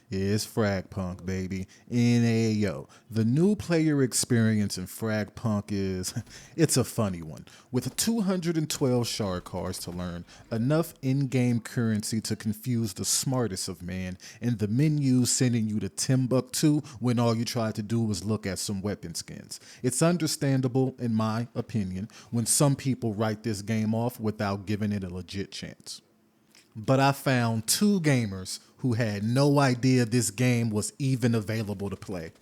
It's Fragpunk, baby. NAO. The new player experience in Fragpunk is it's a funny one. With 212 shard cards to learn, enough in-game currency to confuse the smartest of man, and the menus sending you to Timbuktu when all you tried to do was look at some weapon skins. It's understandable, in my opinion, when some people write this game off without giving it a legit chance. But I found two gamers who had no idea this game was even available to play.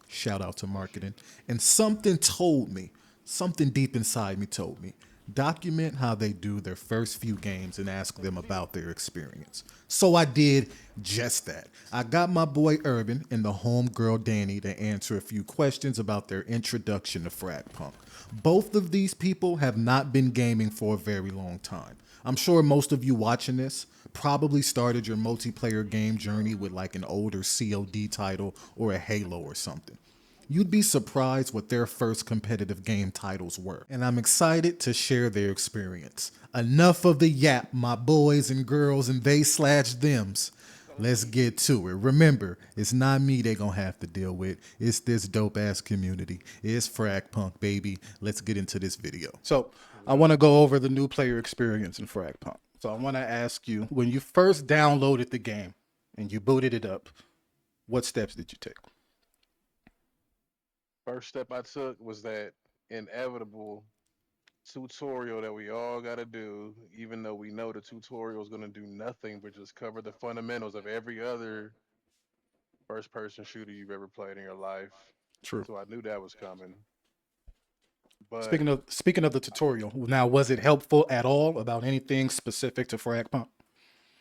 Shout out to marketing. And something told me, something deep inside me told me, document how they do their first few games and ask them about their experience. So I did just that. I got my boy Urban and the homegirl Danny to answer a few questions about their introduction to Fragpunk. Both of these people have not been gaming for a very long time. I'm sure most of you watching this probably started your multiplayer game journey with like an older COD title or a Halo or something. You'd be surprised what their first competitive game titles were, and I'm excited to share their experience. Enough of the yap, my boys and girls and they slash thems. Let's get to it. Remember, it's not me they gonna have to deal with. It's this dope ass community. It's Fragpunk, baby. Let's get into this video. So I want to go over the new player experience in Fragpunk. So I want to ask you, when you first downloaded the game and you booted it up, what steps did you take? First step I took was that inevitable tutorial that we all got to do, even though we know the tutorial is going to do nothing but just cover the fundamentals of every other first person shooter you've ever played in your life. True. So I knew that was coming. But Speaking of the tutorial, now was it helpful at all about anything specific to Fragpunk?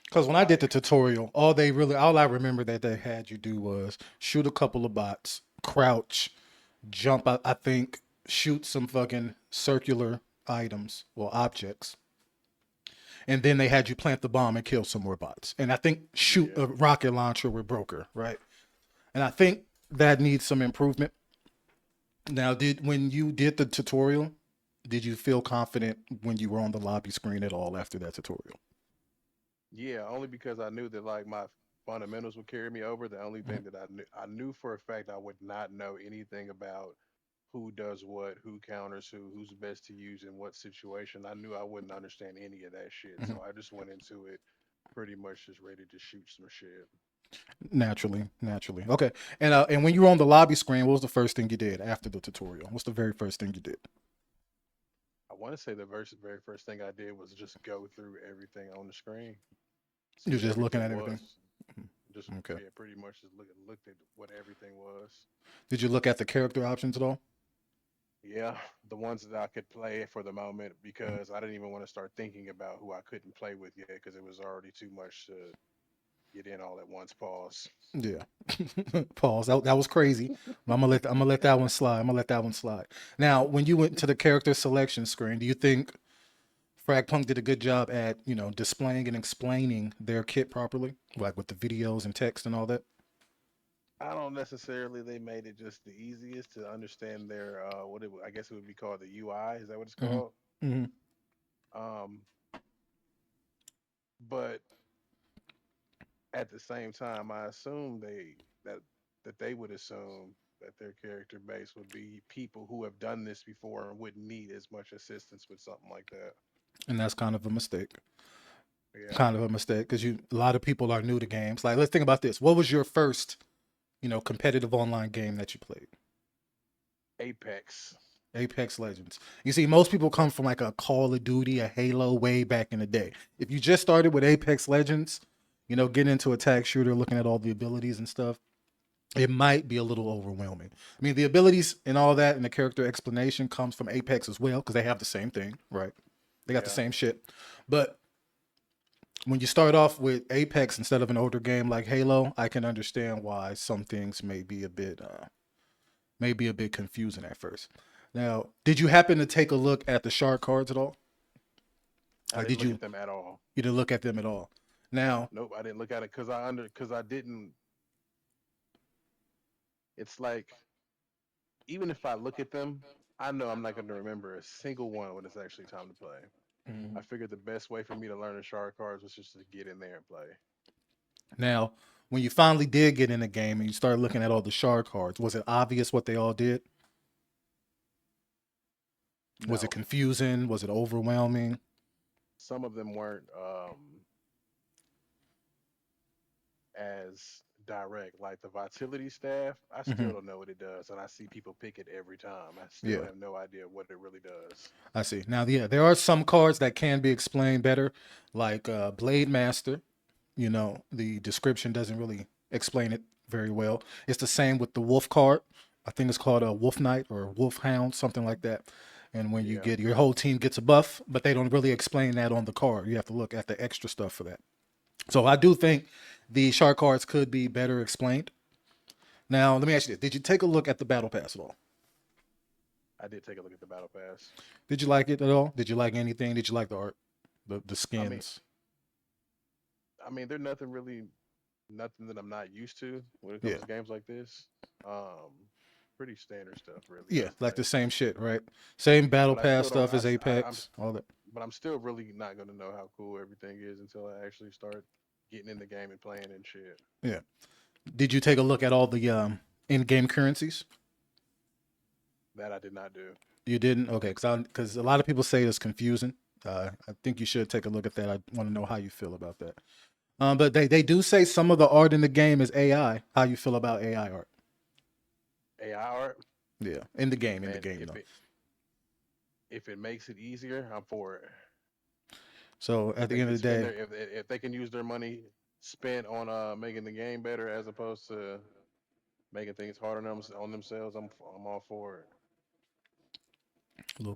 Because when I did the tutorial, all I remember that they had you do was shoot a couple of bots, crouch, jump. I think shoot some fucking circular items or objects, and then they had you plant the bomb and kill some more bots. And I think shoot yeah, a rocket launcher with broker, right? And I think that needs some improvement. Now, did when you did the tutorial, did you feel confident when you were on the lobby screen at all after that tutorial? yeah, only because I knew that like my fundamentals would carry me over. The only thing that I knew for a fact I would not know anything about who does what, who counters who, who's best to use in what situation. I knew I wouldn't understand any of that shit. Mhm. So I just went into it pretty much just ready to shoot some shit. Naturally. Okay. And when you were on the lobby screen, what was the first thing you did after the tutorial? What's the very first thing you did? I want to say the very first thing I did was just go through everything on the screen, see You're what just looking everything at everything. was. Just Okay. yeah, pretty much just looked at what everything was. Did you look at the character options at all? Yeah, the ones that I could play for the moment because I didn't even want to start thinking about who I couldn't play with yet because it was already too much to get in all at once. Pause. Yeah. Pause. That was crazy. I'm gonna let that one slide. I'm gonna let that one slide. Now, when you went to the character selection screen, do you think Fragpunk did a good job at displaying and explaining their kit properly, like with the videos and text and all that? I don't necessarily. They made it just the easiest to understand their I guess it would be called the UI. Is that what it's Hmm. called? Hmm. Um, but at the same time, I assume that that they would assume that their character base would be people who have done this before and wouldn't need as much assistance with something like that. And that's kind of a mistake. Yeah, Kind of a mistake because a lot of people are new to games. Like, let's think about this. What was your first, competitive online game that you played? Apex. Apex Legends. You see, most people come from like a Call of Duty, a Halo way back in the day. If you just started with Apex Legends, getting into attack shooter, looking at all the abilities and stuff, it might be a little overwhelming. I mean, the abilities and all that and the character explanation comes from Apex as well because they have the same thing, right? They got the Yeah, same shit. But when you start off with Apex instead of an older game like Halo, I can understand why some things may be a bit confusing at first. Now, did you happen to take a look at the shark cards at all? I Like, didn't did look you at them at all. you didn't look at them at all? Now, Nope, I didn't look at it because I didn't. It's like even if I look at them, I know I'm not going to remember a single one when it's actually time to play. I mhm. figured the best way for me to learn the shard cards was just to get in there and play. Now, When you finally did get in the game and you started looking at all the shard cards, was it obvious what they all did? Was it No, confusing? Was it overwhelming? some of them weren't as direct. Like the Vitality staff, I Hmm. still don't know what it does, and I see people pick it every time. I still Yeah, have no idea what it really does. I see. Now, yeah, there are some cards that can be explained better, like Blade Master. You know, the description doesn't really explain it very well. It's the same with the Wolf card. I think it's called a Wolf Knight or Wolf Hound, something like that. And when you Yeah, get your whole team gets a buff, but they don't really explain that on the card. You have to look at the extra stuff for that. So I do think the shark cards could be better explained. Now, let me ask you this: did you take a look at the battle pass at all? I did take a look at the Battle Pass. Did you like it at all? Did you like anything? Did you like the art, the I mean, skins? they're nothing really, nothing that I'm not used to when it comes Yeah, to games like this. Um, Pretty standard stuff, really. yeah, I'd like the say, same shit, right? Same battle but I pass still don't. stuff as I'm, Apex, all that. but I'm still really not gonna know how cool everything is until I actually start getting in the game and playing and shit. Yeah. Did you take a look at all the in-game currencies? That I did not do. You didn't? Okay, because a lot of people say it's confusing. I think you should take a look at that. I want to know how you feel about that. But they do say some of the art in the game is AI. How you feel about AI art? AI art, Yeah, in the man. game though. If it makes it easier, I'm for it. So If at the they end can of the spend day, their if they can use their money spent on making the game better as opposed to making things harder on themselves, I'm all for it. a little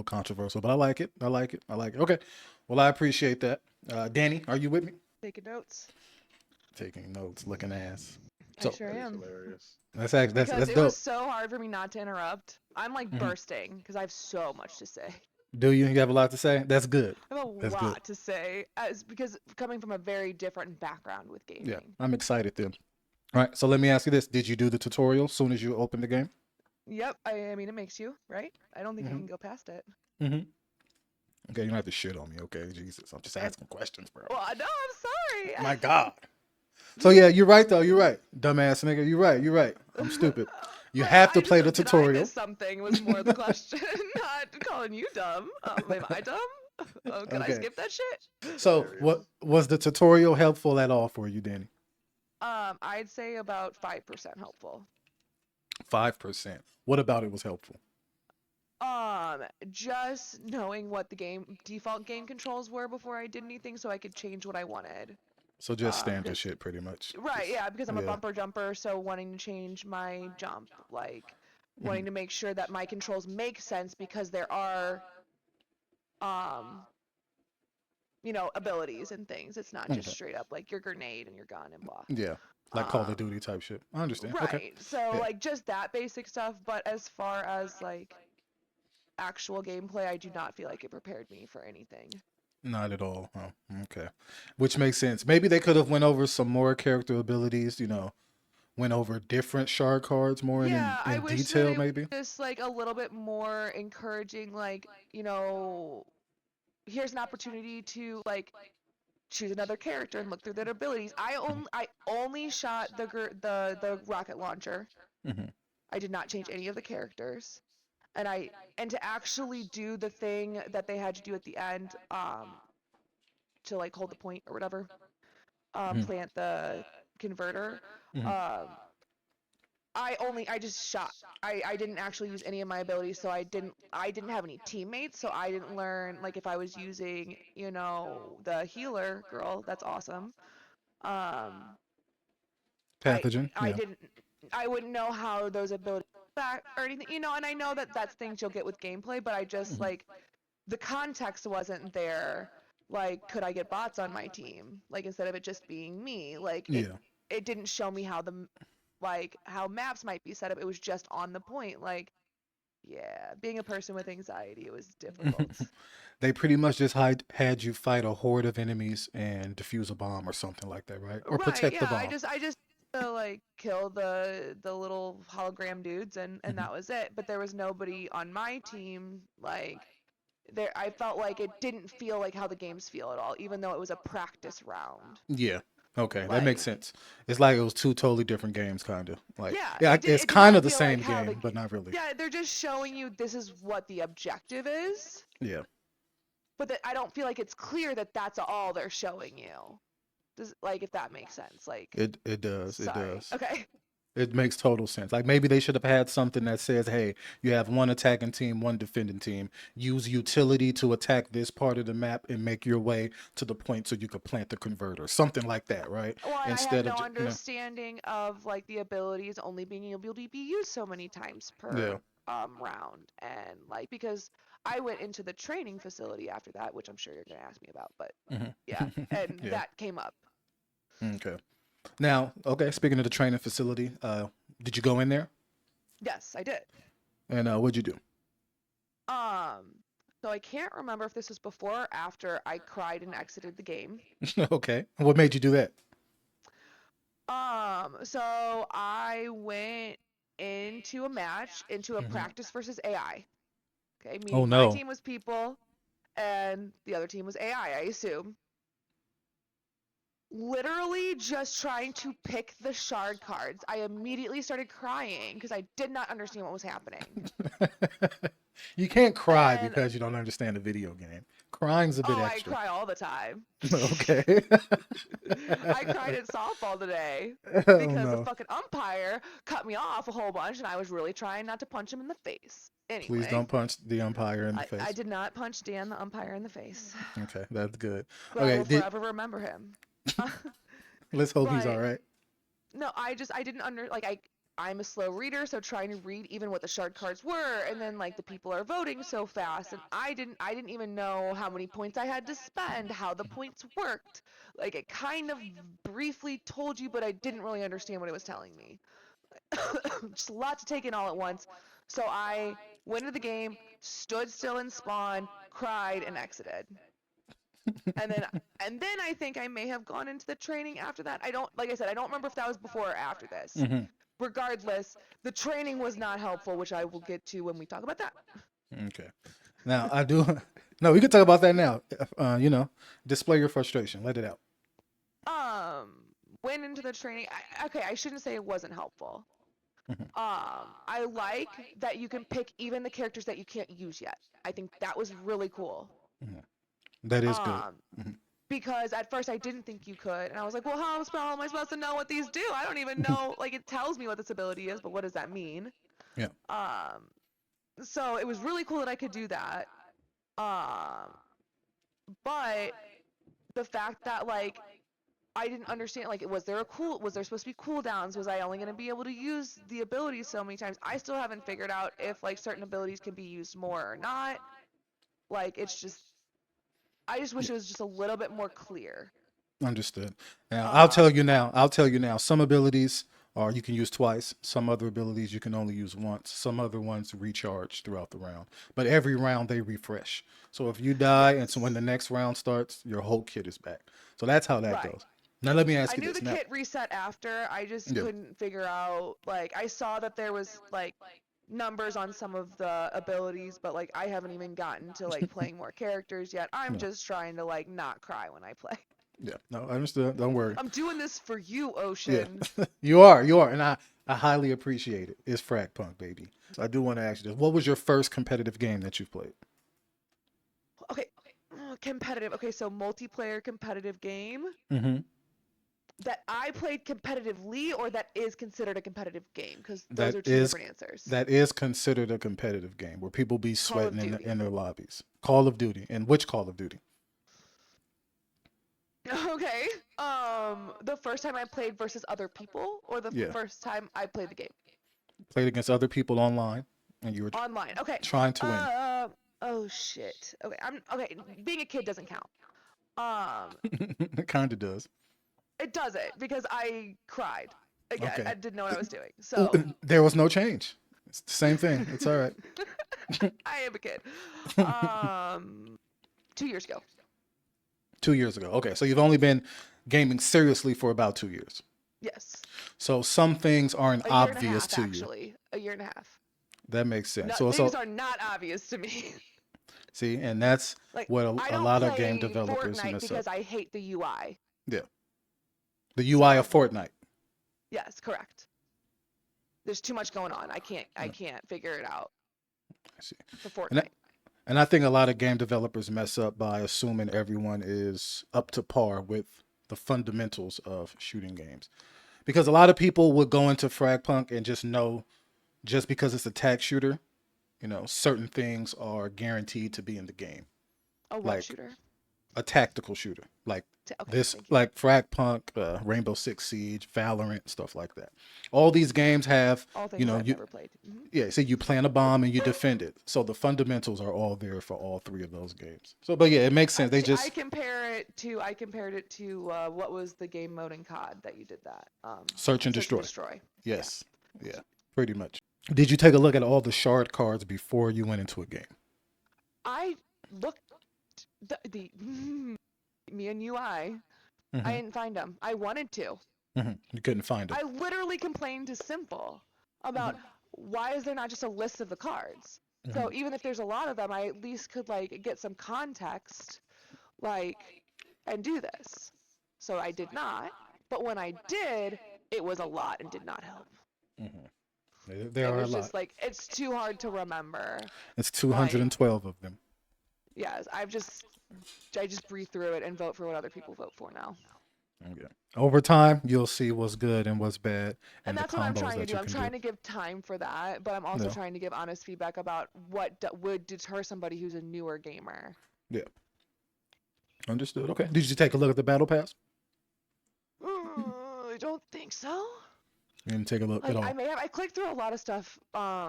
controversial, but I like it. I like it. I like it. Okay. Well, I appreciate that. Danny, are you with me? Taking notes. Taking notes, looking ass. I So sure That is am. hilarious. that's actually Because that's it was dope. so hard for me not to interrupt. I'm like Hmm. bursting because I have so much to say. Do you? You have a lot to say? That's good. I have a That's good. lot to say as because coming from a very different background with Yeah, gaming. I'm excited then. All right, so let me ask you this: did you do the tutorial as soon as you opened the game? Yep, I mean it makes you, right? I don't think you Mm-hmm. can go past it. Mm-hmm. Okay, you don't have to shit on me. Okay, Jesus, I'm just And asking questions, bro. well, no, I'm My sorry. God. So yeah, you're right though. You're right, dumbass nigga. You're right. You're right. I'm stupid. You Like have to I play the just did I miss tutorial. something was more the question, not calling you dumb. Am I dumb? Oh, could I Okay. skip that shit? That's So what hilarious. was the tutorial helpful at all for you, Danny? I'd say about 5% helpful. 5%. What about it was helpful? Just knowing what the game default game controls were before I did anything, so I could change what I wanted. So just standard Because shit, pretty much. right, Just yeah, because I'm a yeah. bumper jumper, so wanting to change my jump, like Hmm. wanting to make sure that my controls make sense because there are, um, abilities and things. It's not just Okay. straight up like your grenade and your gun and blah. Yeah. Like Call of Um, Duty type shit. I understand. Okay. right. So Yeah. like just that basic stuff, but as far as like actual gameplay, I do not feel like it prepared me for anything. Not at all. Oh, okay. Which makes sense. Maybe they could have went over some more character abilities, went over different shard cards more Yeah, I in wish that detail it was maybe. just like a little bit more encouraging, like, here's an opportunity to like choose another character and look through their abilities. I only shot the rocket launcher. Hmm. I did not change any of the characters. And to actually do the thing that they had to do at the end, to like hold the point or whatever, Hmm. plant the converter, Hmm. um, I just shot. I didn't actually use any of my abilities, so I didn't have any teammates, so I didn't learn like if I was using, the healer girl, that's awesome. Um I Pathogen. I Yeah. didn't I wouldn't know how those abilities back or anything, and I know that that's things you'll get with gameplay, but I just Hmm. like the context wasn't there. Like, could I get bots on my team? Like instead of it just being me, like Yeah. it didn't show me how maps might be set up. It was just on the point. Like, yeah, being a person with anxiety, it was difficult. They pretty much just had you fight a horde of enemies and defuse a bomb or something like that, right? Or Right, protect the yeah, I bomb. just I just like kill the little hologram dudes and Hmm. that was it. But there was nobody on my team like there. I felt like it didn't feel like how the games feel at all, even though it was a practice round. Yeah. Okay, that makes Like, sense. It's like it was two totally different games, kind of. Like, yeah, yeah, it did. it's It did kind not of the feel like same how the game, but not really. yeah, they're just showing you this is what the objective is, Yeah, but that I don't feel like it's clear that that's all they're showing you. Does like if that makes sense? Like, it does. It sorry. does. Okay. It makes total sense. Like maybe they should have had something that says, "Hey, you have one attacking team, one defending team. Use utility to attack this part of the map and make your way to the point so you could plant the converter." Something like that, right? Well, and I had Instead no of, understanding of like the abilities only being able to be used so many times yeah. per round, and like because I went into the training facility after that, which I'm sure you're gonna ask me about, but yeah, and Yeah. that came up. Okay. Now, okay, speaking of the training facility, did you go in there? Yes, I did. And what'd you do? Um, so I can't remember if this was before or after I cried and exited the game. Okay. What made you do that? So I went into a match, into a Hmm. practice versus AI. Okay, Oh meaning my no. team was people and the other team was AI, I assume. Literally just trying to pick the shard cards. I immediately started crying because I did not understand what was happening. You can't cry And because you don't understand a video game. Crying's a bit oh, I extra. cry all the time. Okay. I cried at softball today Oh because the no. fucking umpire cut me off a whole bunch and I was really trying not to punch him in the face. Please Anyway, don't punch the umpire in the I face. did not punch Dan the umpire in the face, Okay, that's good. but I Okay, will forever remember him. let's hope he's all But right. no, I didn't like I'm a slow reader, so trying to read even what the shard cards were, and then like the people are voting so fast, and I didn't even know how many points I had to spend, how the points worked. Like it kind of briefly told you, but I didn't really understand what it was telling me. Just a lot to take in all at once. So I went into the game, stood still in spawn, cried, and exited. And then I think I may have gone into the training after that. I don't like I said, I don't remember if that was before or after this. Hmm. Regardless, the training was not helpful, which I will get to when we talk about that. Okay. Now I do. No, we can talk about that now. Display your frustration. Let it out. Um, went into the training. Okay, I shouldn't say it wasn't helpful. Mhm. I like that you can pick even the characters that you can't use yet. I think that was really cool. Mhm. That is good. Um, Mhm. because at first I didn't think you could, and I was like, well, how am I supposed to know what these do? I don't even know. Like, it tells me what this ability is, but what does that mean? Yeah. Um, so it was really cool that I could do that. Um, but the fact that like I didn't understand like was there supposed to be cooldowns? Was I only going to be able to use the abilities so many times? I still haven't figured out if like certain abilities can be used more or not. Like it's just I just wish it was just a little bit more clear. Understood. Now, I'll tell Um, you now. I'll tell you now. Some abilities are you can use twice. Some other abilities you can only use once. Some other ones recharge throughout the round. But every round they refresh. So if you die, and so when yes. the next round starts, your whole kit is back. So that's how that Right. goes. Now let me ask I you knew this. the Now, kit reset after. I just yeah. couldn't figure out like I saw that there was like numbers on some of the abilities, but like I haven't even gotten to like playing more characters yet. I'm No. just trying to like not cry when I play. Yeah. No, I understood. Don't worry. I'm doing this for you, Yeah. Ocean. You are. You are. And I highly appreciate it. It's Fragpunk, baby. So I do want to ask you this. What was your first competitive game that you've played? Okay, competitive. Okay, so multiplayer competitive game Mm-hmm. that I played competitively or that is considered a competitive game because those That are two is different answers. that is considered a competitive game where people be Call of sweating Duty. in their lobbies. Call of Duty. And which Call of Duty? Okay. The first time I played versus other people or the Yeah. first time I played the game? Played against other people online and you were Online. Okay. trying to win. Oh shit. Okay. I'm okay. Being a kid doesn't count. Um, It kind of does. it doesn't because I cried. Again, Okay. I didn't know what I was doing. Ooh, So there was no change. It's the same thing. It's all right. I am a kid. Um, 2 years ago. 2 years ago. Okay, so you've only been gaming seriously for about 2 years. Yes. So some things aren't A year and a obvious half, to you. actually. A year and a half. That makes No, sense. So things are not obvious to me. see, and that's Like, what I a don't lot of game play developers Fortnite mess up. because I hate the UI. Yeah. The UI of So Fortnite. yes, correct. There's too much going on. I Yeah, can't figure it out I see. for And Fortnite. and I think a lot of game developers mess up by assuming everyone is up to par with the fundamentals of shooting games. Because a lot of people would go into Fragpunk and just know just because it's a tag shooter, certain things are guaranteed to be in the game. A what Like shooter? a tactical shooter, like Okay, this, thank you. like Fragpunk, Rainbow Six Siege, Valorant, stuff like that. All these games have, All you things know, I've you never played. yeah, so you plant a bomb and you defend it. So the fundamentals are all there for all three of those games. So, but yeah, it makes sense. They See, just I compared it to what was the game mode in COD that you did that? search and Search and destroy. destroy. Yeah. Yes, yeah, pretty much. Did you take a look at all the shard cards before you went into a game? I looked the me and UI. I Hmm. didn't find them. I wanted to. You couldn't find them. I literally complained to Simple about Hmm. why is there not just a list of the cards? So Hmm. even if there's a lot of them, I at least could like get some context, like, and do this. So I did not. But when I did, it was a lot and did not help. Hmm. There It are a was lot. just like it's too hard to remember. It's Like, 212 of them. yes, I just breathe through it and vote for what other people vote for now. Okay. Over time, you'll see what's good and what's bad, And and the that's what I'm combos trying to that do. you I'm can do. trying to give time for that, but I'm also Yeah. trying to give honest feedback about would deter somebody who's a newer gamer. Yeah. Understood. Okay. Did you take a look at the battle pass? I don't think so. You didn't take a look at Like I all. may have I clicked through a lot of stuff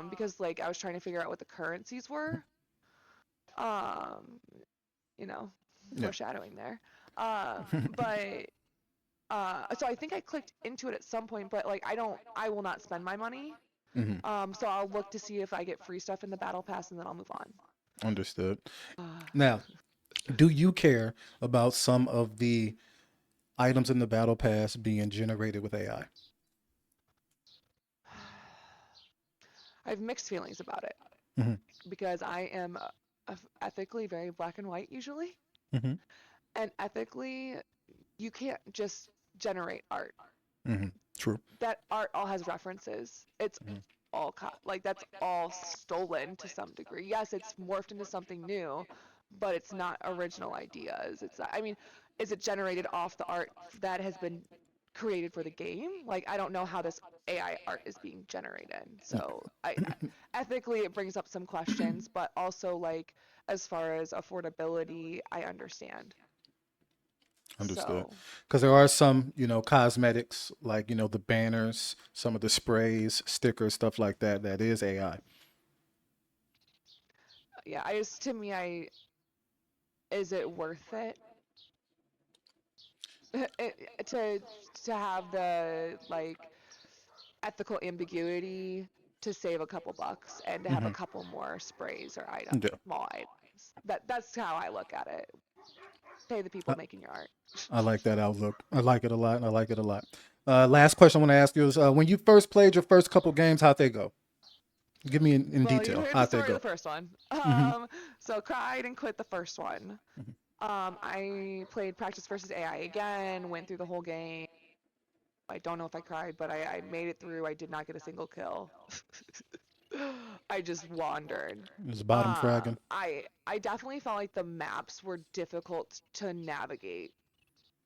because like I was trying to figure out what the currencies were. Um you know, Yeah. foreshadowing there. But so I think I clicked into it at some point, but like I will not spend my money. Hmm. So I'll look to see if I get free stuff in the battle pass and then I'll move on. Understood. Uh, Now, do you care about some of the items in the battle pass being generated with AI? I have mixed feelings about it Hmm. because I am ethically very black and white usually, Hmm. and ethically you can't just generate art. Hmm. True. That art all has references. It's Hmm. all like that's all stolen to some degree. Yes, it's morphed into something new, but it's not original ideas. It's I mean, is it generated off the art that has been created for the game? Like I don't know how this AI art is being generated. So ethically it brings up some questions, but also like as far as affordability, I understand. Understood. So Because there are some, cosmetics like, the banners, some of the sprays, stickers, stuff like that, that is AI. yeah, I just to me I is it worth it? to have the like ethical ambiguity to save a couple bucks and to have a Hmm. couple more sprays or items, Yeah. small items. That's how I look at it. Pay the people I, making your art. I like that outlook. I like it a lot. I like it a lot. Last question I want to ask you is when you first played your first couple games, how'd they go? Give me in Well, you detail. heard the How'd they story of go? the first one. Hmm. So cried and quit the first one. I played Practice versus AI again, went through the whole game. I don't know if I cried, but I made it through. I did not get a single kill. I just wandered. Is bottom fragging? I definitely felt like the maps were difficult to navigate,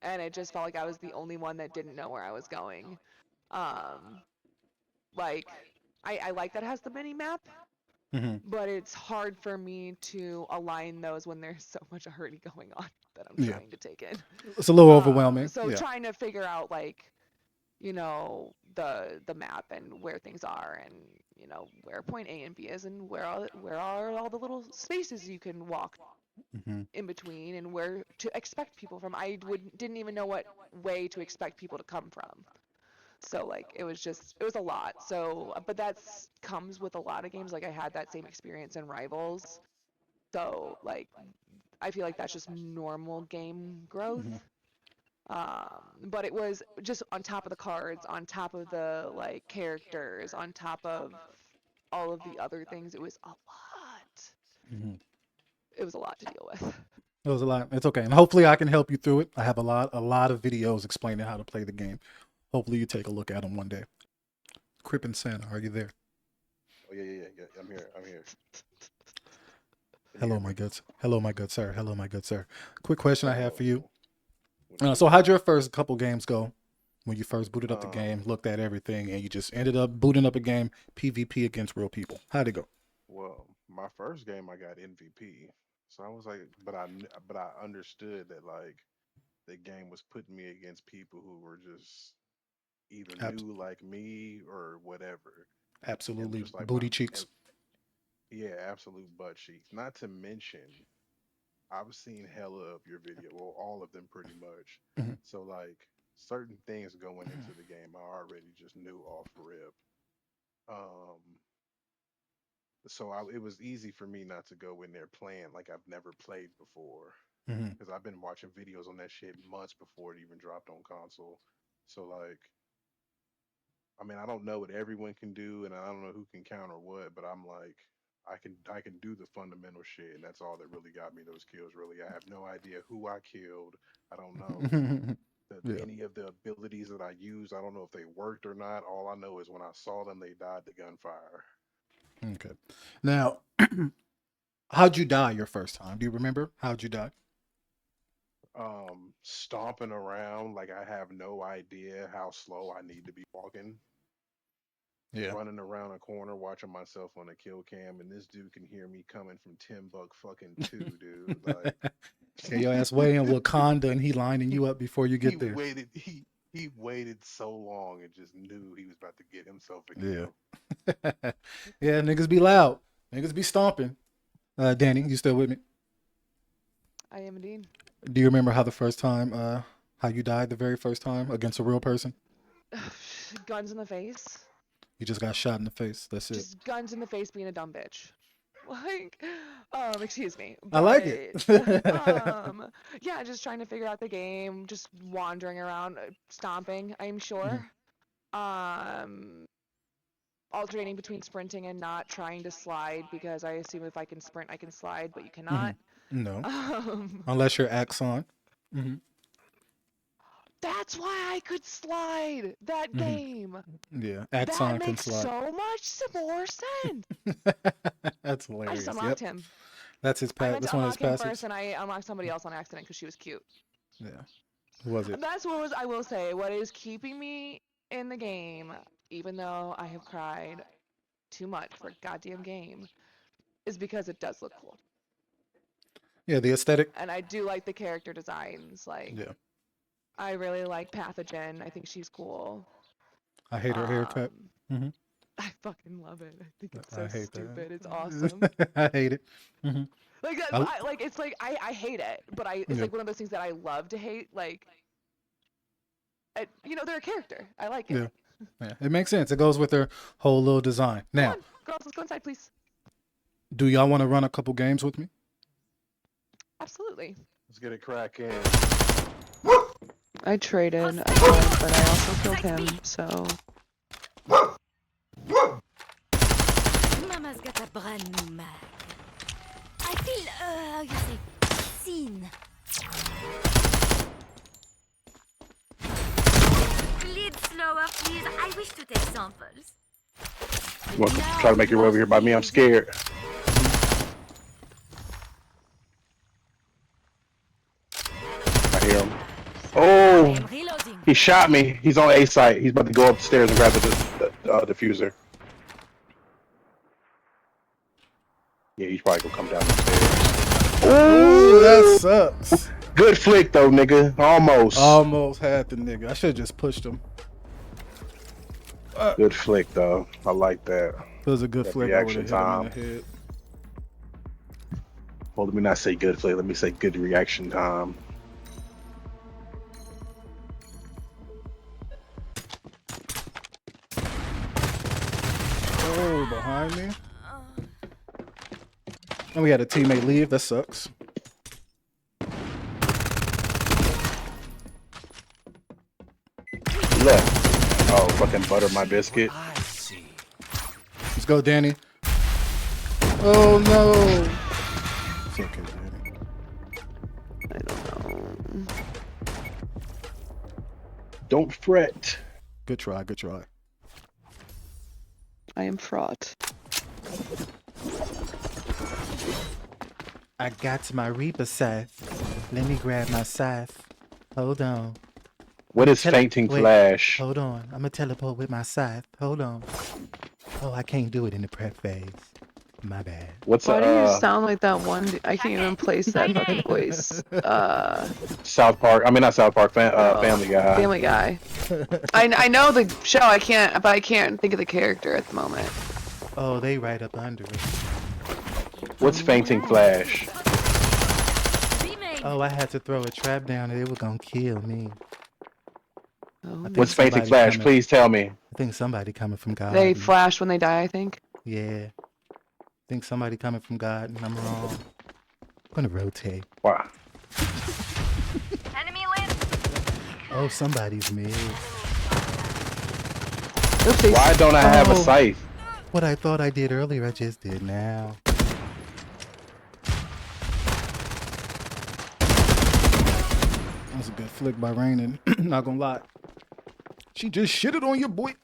and it just felt like I was the only one that didn't know where I was going. Um, like I like that it has the mini map, Hmm. but it's hard for me to align those when there's so much already going on that I'm Yeah. trying to take in. It's a little overwhelming. So Yeah. trying to figure out like the map and where things are and where point A and B is and where are all the little spaces you can walk Hmm. in between and where to expect people from. I didn't even know what way to expect people to come from. So like it was a lot. So but that's comes with a lot of games. Like I had that same experience in Rivals. So like I feel like that's just normal game growth. Hmm. But it was just on top of the cards, on top of the like characters, on top of all of the other things. It was a lot. Hmm. It was a lot to deal with. It was a lot. It's okay. And hopefully I can help you through it. I have a lot of videos explaining how to play the game. Hopefully you take a look at them one day. Crip and Santa, are you there? Oh yeah. I'm here. Can you Hello, hear my me? good. Hello, my good sir. Hello, my good sir. Quick question I have for you. What it So is? how'd your first couple games go? When you first booted up the game, Um, looked at everything, and you just ended up booting up a game PvP against real people. How'd it go? well, my first game I got MVP, so I was like, but I understood that like the game was putting me against people who were just either Abs- new like me or whatever, and Absolutely just like booty and cheeks. yeah, absolute butt cheeks. Not to mention, I've seen hella of your video, well, all of them pretty much. Mhm. So like certain things going into the game, I already just knew off rip. Um, it was easy for me not to go in there playing like I've never played before Mhm. because I've been watching videos on that shit months before it even dropped on console. So like, I mean, I don't know what everyone can do, and I don't know who can counter what, but I'm like, I can do the fundamental shit, and that's all that really got me those kills. Really, I have no idea who I killed. I don't know Yeah. any of the abilities that I used. I don't know if they worked or not. All I know is when I saw them, they died to gunfire. Okay. Now, how'd you die your first time? Do you remember? How'd you die? Stomping around like I have no idea how slow I need to be walking, Yeah. running around a corner watching myself on a kill cam, and this dude can hear me coming from 10 buck fucking 2, dude. Like Yeah, your ass way in Wakanda and he lining you up before you he get there. waited he waited so long and just knew he was about to get himself a Yeah. kill. Yeah, niggas be loud. Niggas be stomping. Danny, you still with me? I am indeed. Do you remember how the first time, how you died the very first time against a real person? Guns in the face. You just got shot in the face. That's it. Just guns in the face being a dumb bitch. Like, excuse me, I like but it. yeah, just trying to figure out the game, just wandering around, stomping, I'm sure. Um, Alternating between sprinting and not trying to slide because I assume if I can sprint, I can slide, but you Hmm. cannot. No, Um, unless you're Axon. Hmm. that's why I could slide that Hmm. game. Yeah, That Axon can makes slide. so much more sense. That's I just hilarious. unlocked Yep, him. that's his I pat. meant That's to one of his unlock him first, passives. and I unlocked somebody else on accident because she was cute. Yeah, who was it? That's what was I will say. What is keeping me in the game, even though I have cried too much for a goddamn game, is because it does look cool, Yeah, the aesthetic. and I do like the character designs. Like Yeah, I really like Pathogen. I think she's cool. I hate her haircut. Um, Hmm. I fucking love it. I think it's so I hate stupid. It's awesome. that. I hate it. Hmm. Like that, I, like it's like I hate it, but it's yeah, like one of those things that I love to hate. Like they're a character. I like it. yeah, yeah. It makes sense. It goes with their whole little design. Come Now, on, girls, let's go inside, please. do y'all want to run a couple games with me? Absolutely. Let's get it cracking. I traded a gun, but I also killed him, so. Mama's got a brand new mag. I feel, how you say, seen. Bleed slower, please. I wish to take samples. You want to try to make your way over here by me? I'm scared. I hear him. I Oh, am reloading. he shot me. He's on A site. He's about to go upstairs and grab the diffuser. Yeah, he's probably gonna come down the stairs. Ooh, that Ooh, sucks. good flick though, nigga. Almost. Almost had the nigga. I should have just pushed him. Good flick though. I like that. It was a good That flick. I would reaction have hit him in time. the head. Well, let me not say good flick. Let me say good reaction time. Oh, behind me. And we had a teammate leave. That sucks. Left. Oh, fucking butter my biscuit. Let's go, Danny. Oh no. It's okay, Danny. Don't fret. Good try, good try. I am fraught. I got my Reaper scythe. Let me grab my scythe. Hold on. What is fainting flash? Hold on. I'm gonna teleport with my scythe. Hold on. Oh, I can't do it in the prep phase. My bad. What's Why do you sound like that one? I can't even place that fucking voice. South Park? I mean, not South Park. Family Guy. Family Guy. I know the show. I can't think of the character at the moment. Oh, they right up under it. What's fainting flash? Oh, I had to throw a trap down and it was gonna kill me. Oh, What's fainting flash? coming. Please tell me. I think somebody coming from God. they flash when they die, I think. Yeah. I think somebody coming from God and I'm wrong. I'm gonna rotate. Wow. Enemy land. Oh, somebody's mid. Oopsies. Why don't I have a Oh. scythe? What I thought I did earlier, I just did now. That was a good flick by Rainin. Not gonna lie. She just shitted on your boy.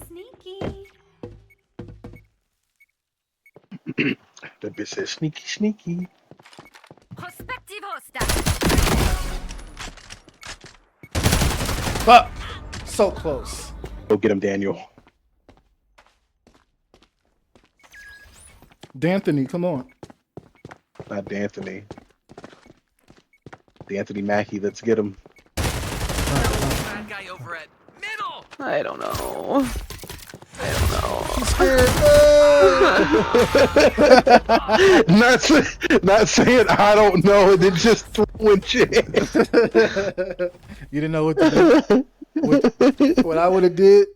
Sneaky. The bitch says sneaky, sneaky. Prospective hostile. Fuck! So close. Go get him, Daniel. D'Anthony, come on. Not D'Anthony. D'Anthony Mackie, let's get him. Bad guy over at middle. I don't know. I don't know. not saying I don't know, and then just throwing shit. You didn't know what to do. What I would have did,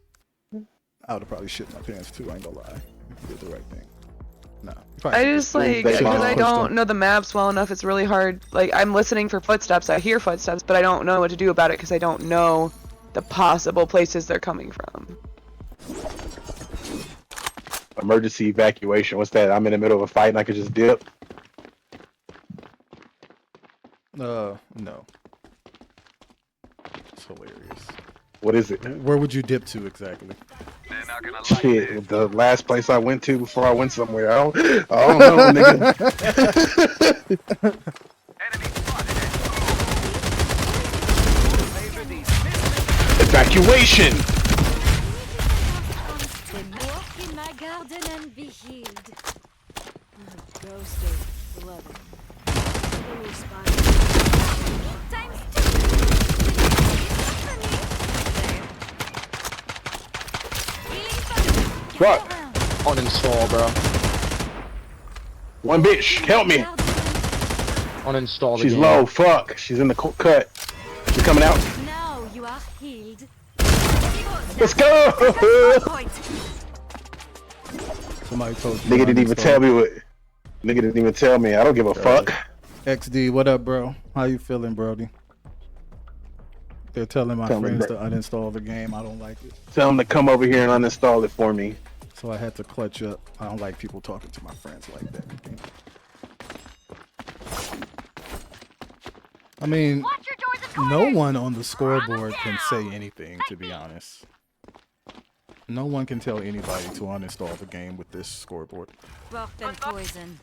I would have probably shit my pants too. I ain't gonna lie. You did the right thing. Nah. I just like They because I pushed don't him. know the maps well enough. It's really hard. Like I'm listening for footsteps. I hear footsteps, but I don't know what to do about it because I don't know the possible places they're coming from. Emergency evacuation. What's that? I'm in the middle of a fight and I could just dip. No. It's hilarious. What is it? Where would you dip to exactly? They're not gonna like Shit, this. the last place I went to before I went somewhere. I don't know, nigga. Enemy spotted. Favor these Evacuation! Walk in my garden and be healed. Ghosted. Love it. Enemy spotted. Times What? Uninstall, bro. One bitch, help me. Uninstall the She's game. low, fuck. She's in the cut. She's coming out. Now you are healed. Let's go! Somebody told you. Nigga didn't even tell me what. Nigga didn't even tell me. I don't give a fuck. XD, what up, bro? How you feeling, Brody? They're telling my Tell me, friends to bro. uninstall the game. I don't like it. Tell him to come over here and uninstall it for me. So I had to clutch up. I don't like people talking to my friends like that. I mean, Watch your doors and no corners. one on the scoreboard can say anything, to be honest. No one can tell anybody to uninstall the game with this scoreboard. Rock and poison.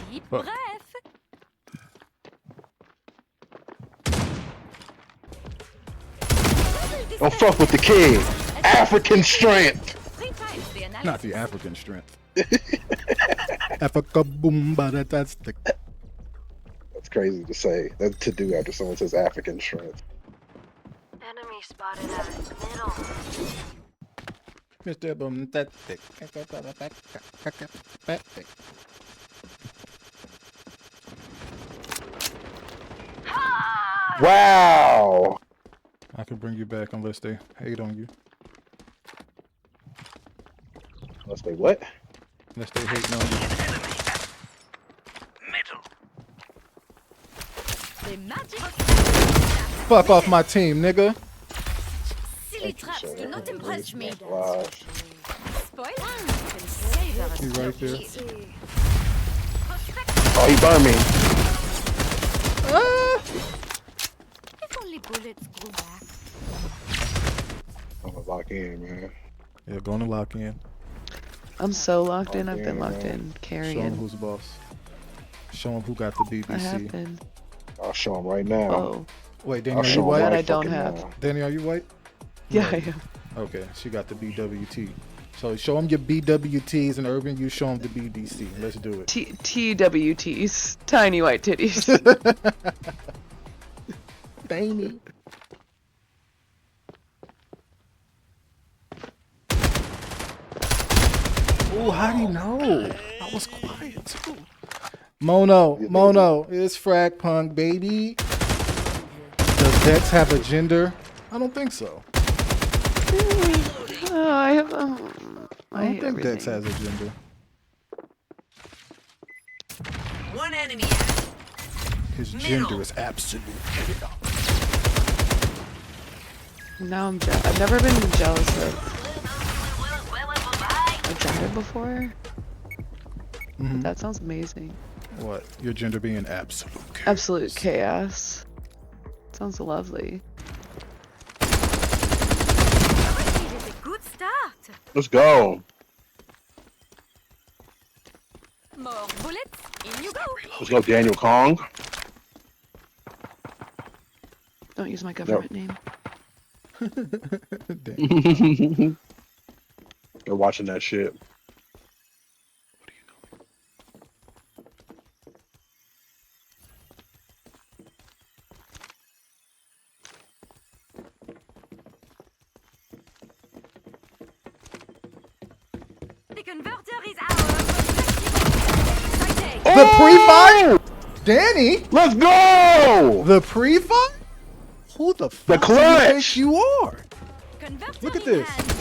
Deep Fuck. breath. Don't fuck with the kid. African strength. 3 times the analysis. Not the African strength. Africa boom, but that's the. That's crazy to say. That's to do after someone says African strength. Enemy spotted at middle. Mr. Boom, that's the. Wow. I can bring you back unless they hate on you. Let's say what? Unless they hate on you. Middle. The magic. Fuck off my team, nigga. Silly traps do not impress me. Wow. Spoiler. Can save our You right there. Oh, he burned me. If only bullets grew back. I'm gonna lock in, man. Yeah, going to lock in. I'm so locked in. Locked I've been in, locked man. in. Show Carrying. him who's boss. Show him who got the I have BBC. been. I'll show him right now. Oh. Wait, I'll Danny, are you show him white? That right I don't fucking have. now. Danny, are you white? Yeah, No. I am. Okay, she got the BWT. So show him your BWTs and Urban, you show him the BDC. Let's do it. TWTs. Tiny white titties. Danny. Oh, how do you know? I was quiet too. Mono, it's Fragpunk, baby. Does Dex have a gender? I don't think so. Oh, I have. I don't think Dex everything. has a gender. One enemy. His gender is absolute chaos. Now I'm jealous. I've never been jealous of a gender before. Mhm. That sounds amazing. What? Your gender being absolute chaos. Absolute chaos. Sounds lovely. It's a good start. Let's go. More bullets, in you go. Let's go, Daniel Kong. Don't use my government name. Damn. They're watching that shit. The converter is ours. Exciting. The pre-fight? Danny? Let's go! The pre-fight? Who the fuck do you clutch! think you are? Converter Look at in this. hand.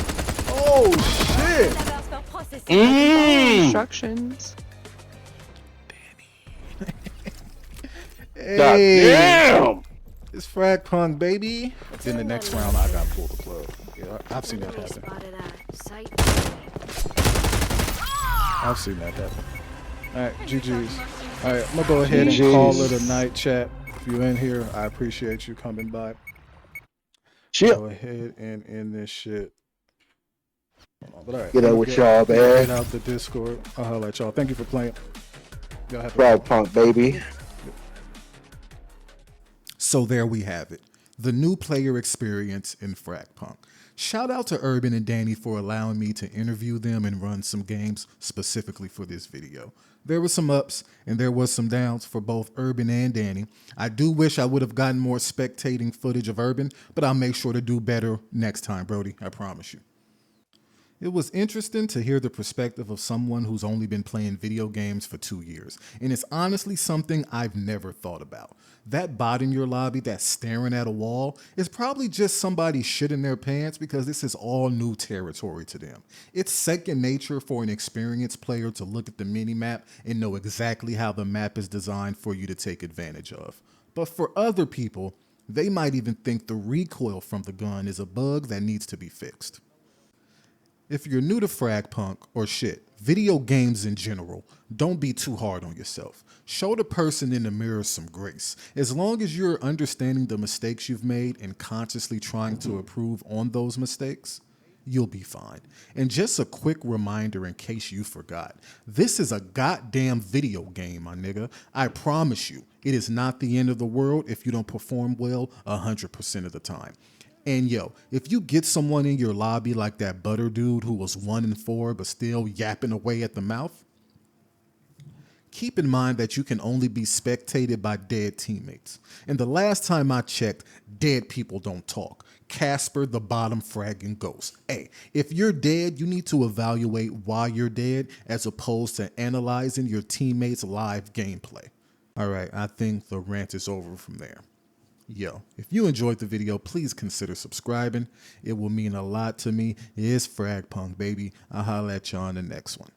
Oh shit! Servers for processing. Instructions. God Hey, damn! it's Fragpunk, baby. Then the next round, I got pulled the plug. Yeah, I've seen that happen. Spotted a sight. I've seen that happen. All right, GG's. All right, I'm gonna go ahead and call it a night, chat. If you're in here, I appreciate you coming by. Shit. Go ahead and end this shit. Hold on, but all right, Get let out me with y'all, man. Get out the Discord. I'll holler at y'all. Thank you for playing. Y'all have a Fragpunk, baby. So there we have it. The new player experience in Fragpunk. Shout out to Urban and Danny for allowing me to interview them and run some games specifically for this video. There were some ups and there was some downs for both Urban and Danny. I do wish I would have gotten more spectating footage of Urban, but I'll make sure to do better next time, Brody. I promise you. It was interesting to hear the perspective of someone who's only been playing video games for 2 years, and it's honestly something I've never thought about. That bot in your lobby that's staring at a wall is probably just somebody shitting their pants because this is all new territory to them. It's second nature for an experienced player to look at the minimap and know exactly how the map is designed for you to take advantage of. But for other people, they might even think the recoil from the gun is a bug that needs to be fixed. If you're new to Fragpunk, or shit, video games in general, don't be too hard on yourself. Show the person in the mirror some grace. As long as you're understanding the mistakes you've made and consciously trying to improve on those mistakes, you'll be fine. And just a quick reminder in case you forgot, this is a goddamn video game, my nigga. I promise you, it is not the end of the world if you don't perform well 100% of the time. And yo, if you get someone in your lobby like that butter dude who was 1-4 but still yapping away at the mouth, keep in mind that you can only be spectated by dead teammates. And the last time I checked, dead people don't talk. Casper the bottom fragging ghost. Hey, if you're dead, you need to evaluate why you're dead as opposed to analyzing your teammates' live gameplay. All right, I think the rant is over from there. Yo, if you enjoyed the video, please consider subscribing. It will mean a lot to me. It's Fragpunk, baby. I'll holla at y'all in the next one.